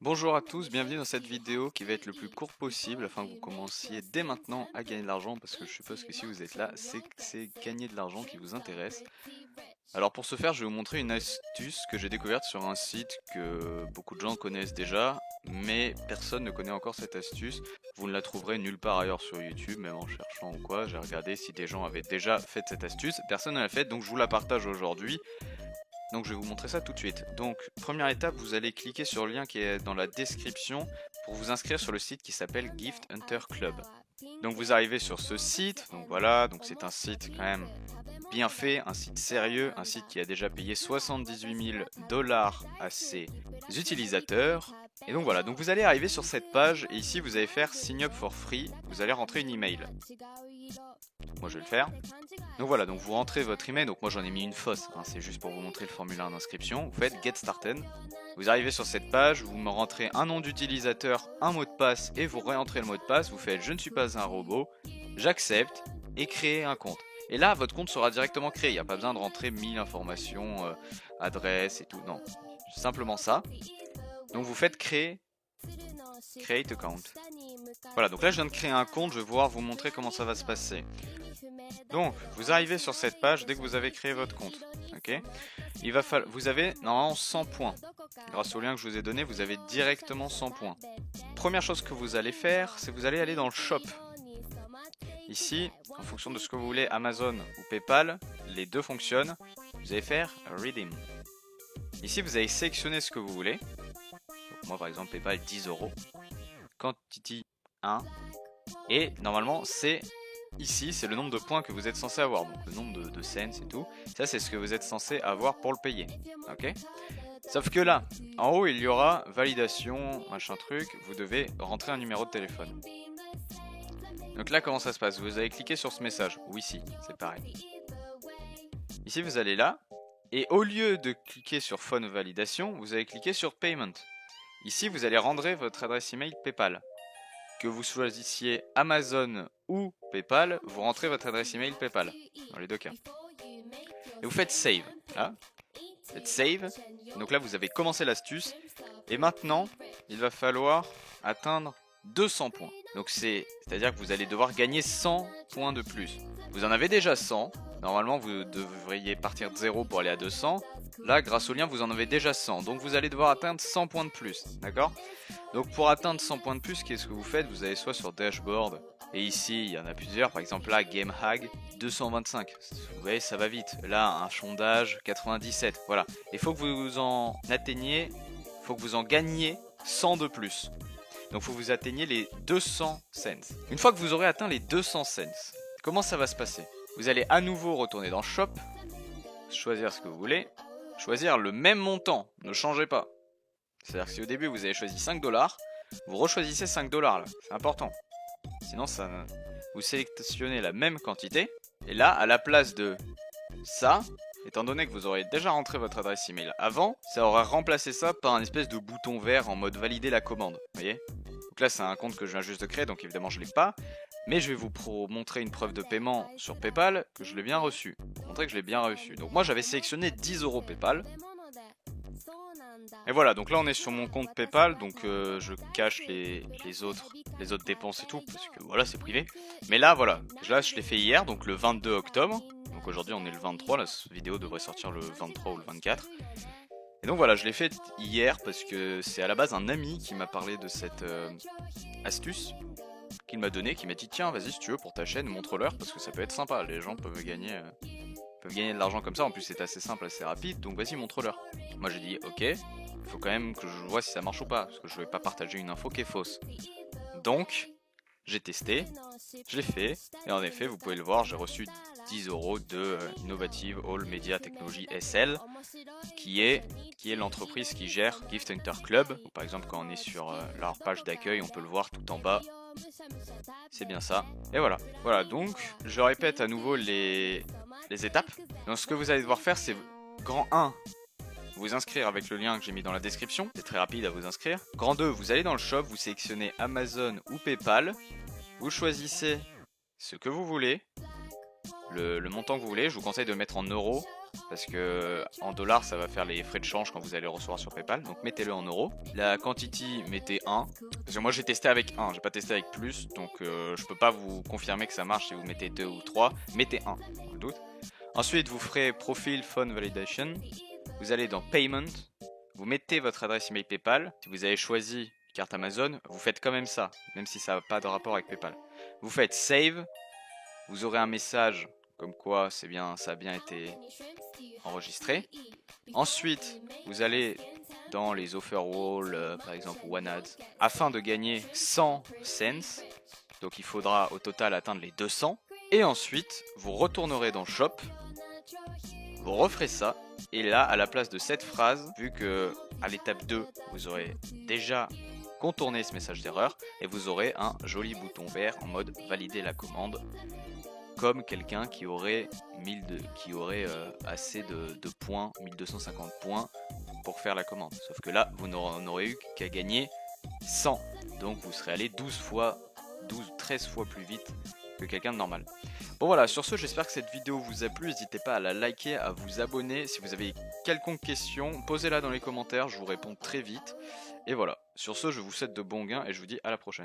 Bonjour à tous, bienvenue dans cette vidéo qui va être le plus court possible afin que vous commenciez dès maintenant à gagner de l'argent parce que je suppose que si vous êtes là, c'est que c'est gagner de l'argent qui vous intéresse. Alors pour ce faire, je vais vous montrer une astuce que j'ai découverte sur un site que beaucoup de gens connaissent déjà, mais personne ne connaît encore cette astuce. Vous ne la trouverez nulle part ailleurs sur YouTube, même en cherchant ou quoi. J'ai regardé si des gens avaient déjà fait cette astuce, personne ne l'a fait, donc je vous la partage aujourd'hui. Donc je vais vous montrer ça tout de suite. Donc première étape, vous allez cliquer sur le lien qui est dans la description pour vous inscrire sur le site qui s'appelle Gift Hunter Club. Donc vous arrivez sur ce site, donc voilà, donc c'est un site quand même bien fait, un site sérieux, un site qui a déjà payé 78 000 dollars à ses utilisateurs. Et donc voilà, donc vous allez arriver sur cette page et ici vous allez faire Sign up for free, vous allez rentrer une email. Moi je vais le faire. Donc voilà, donc vous rentrez votre email, donc moi j'en ai mis une fausse, hein, c'est juste pour vous montrer le formulaire d'inscription. Vous faites Get Started, vous arrivez sur cette page, vous me rentrez un nom d'utilisateur, un mot de passe et vous réentrez le mot de passe, vous faites je ne suis pas un robot, j'accepte et créer un compte. Et là votre compte sera directement créé, il n'y a pas besoin de rentrer 1000 informations, adresse et tout, non, simplement ça. Donc vous faites Create Account. Voilà, donc là je viens de créer un compte, je vais pouvoir vous montrer comment ça va se passer. Donc, vous arrivez sur cette page dès que vous avez créé votre compte. Ok. Vous avez normalement 100 points. Grâce au lien que je vous ai donné, vous avez directement 100 points. Première chose que vous allez faire, c'est que vous allez aller dans le shop. Ici, en fonction de ce que vous voulez, Amazon ou PayPal, les deux fonctionnent. Vous allez faire Redeem. Ici, vous allez sélectionner ce que vous voulez. Donc, moi, par exemple, PayPal 10 €. Quantity 1. Et normalement, c'est ici, c'est le nombre de points que vous êtes censé avoir, donc le nombre de cents et tout. Ça, c'est ce que vous êtes censé avoir pour le payer. Ok. Sauf que là, en haut, il y aura validation, machin truc. Vous devez rentrer un numéro de téléphone. Donc là, comment ça se passe? Vous allez cliquer sur ce message, ou ici, c'est pareil. Ici, vous allez là, et au lieu de cliquer sur phone validation, vous allez cliquer sur payment. Ici, vous allez rentrer votre adresse email PayPal. Que vous choisissiez Amazon ou PayPal, vous rentrez votre adresse email PayPal, dans les deux cas. Et vous faites Save, là. Vous faites Save. Donc là, vous avez commencé l'astuce. Et maintenant, il va falloir atteindre 200 points. Donc c'est-à-dire que vous allez devoir gagner 100 points de plus. Vous en avez déjà 100. Normalement, vous devriez partir de 0 pour aller à 200. Là, grâce au lien, vous en avez déjà 100. Donc vous allez devoir atteindre 100 points de plus. D'accord? Donc pour atteindre 100 points de plus, qu'est-ce que vous faites? Vous allez soit sur Dashboard, et ici il y en a plusieurs, par exemple là GameHag 225, vous voyez ça va vite, là un sondage 97, voilà. Il faut que vous en atteigniez, il faut que vous en gagniez 100 de plus. Donc il faut que vous atteigniez les 200 cents. Une fois que vous aurez atteint les 200 cents, comment ça va se passer? Vous allez à nouveau retourner dans Shop, choisir ce que vous voulez, choisir le même montant, ne changez pas. C'est-à-dire que si au début vous avez choisi 5 $, vous rechoisissez 5 $ là, c'est important. Sinon ça, vous sélectionnez la même quantité, et là à la place de ça, étant donné que vous aurez déjà rentré votre adresse email avant, ça aura remplacé ça par un espèce de bouton vert en mode valider la commande, vous voyez. Donc là c'est un compte que je viens juste de créer, donc évidemment je l'ai pas, mais je vais vous montrer une preuve de paiement sur PayPal que je l'ai bien reçu, pour montrer que je l'ai bien reçu. Donc moi j'avais sélectionné 10 € PayPal. Et voilà, donc là on est sur mon compte PayPal, donc je cache les autres dépenses et tout, parce que voilà, c'est privé. Mais là, voilà, là je l'ai fait hier, donc le 22 octobre. Donc aujourd'hui on est le 23, la vidéo devrait sortir le 23 ou le 24. Et donc voilà, je l'ai fait hier parce que c'est à la base un ami qui m'a parlé de cette astuce, qu'il m'a donné, qui m'a dit tiens, vas-y si tu veux pour ta chaîne, montre-leur, parce que ça peut être sympa, les gens peuvent gagner de l'argent comme ça, en plus c'est assez simple, assez rapide, donc vas-y montre-leur. Moi j'ai dit ok, il faut quand même que je vois si ça marche ou pas, parce que je vais pas partager une info qui est fausse. Donc j'ai testé, je l'ai fait, et en effet vous pouvez le voir, j'ai reçu 10 € de Innovative All Media Technology SL, qui est l'entreprise qui gère Gift Hunter Club. Donc, par exemple quand on est sur leur page d'accueil, on peut le voir tout en bas. C'est bien ça. Et voilà. Voilà, donc je répète à nouveau les étapes. Donc ce que vous allez devoir faire, c'est grand 1, vous inscrire avec le lien que j'ai mis dans la description. C'est très rapide à vous inscrire. Grand 2, vous allez dans le shop, vous sélectionnez Amazon ou PayPal. Vous choisissez ce que vous voulez, le montant que vous voulez. Je vous conseille de mettre en euros. parce que en dollars ça va faire les frais de change quand vous allez le recevoir sur PayPal, donc mettez-le en euros. La quantity, mettez 1, parce que moi j'ai testé avec 1, j'ai pas testé avec plus, donc je peux pas vous confirmer que ça marche si vous mettez 2 ou 3, mettez 1, dans le doute. Ensuite vous ferez Profile Phone Validation, vous allez dans Payment, vous mettez votre adresse email PayPal, si vous avez choisi carte Amazon, vous faites quand même ça, même si ça n'a pas de rapport avec PayPal. Vous faites Save, vous aurez un message comme quoi ça a bien été enregistré. Ensuite, vous allez dans les offer wall, par exemple OneAds, afin de gagner 100 cents. Donc il faudra au total atteindre les 200. Et ensuite, vous retournerez dans Shop, vous referez ça. Et là, à la place de cette phrase, vu que à l'étape 2, vous aurez déjà contourné ce message d'erreur, et vous aurez un joli bouton vert en mode valider la commande, comme quelqu'un qui aurait, assez de points, 1250 points pour faire la commande. Sauf que là, vous n'aurez eu qu'à gagner 100. Donc vous serez allé 13 fois plus vite que quelqu'un de normal. Bon voilà, sur ce, j'espère que cette vidéo vous a plu. N'hésitez pas à la liker, à vous abonner. Si vous avez quelconque question, posez-la dans les commentaires, je vous réponds très vite. Et voilà, sur ce, je vous souhaite de bons gains et je vous dis à la prochaine.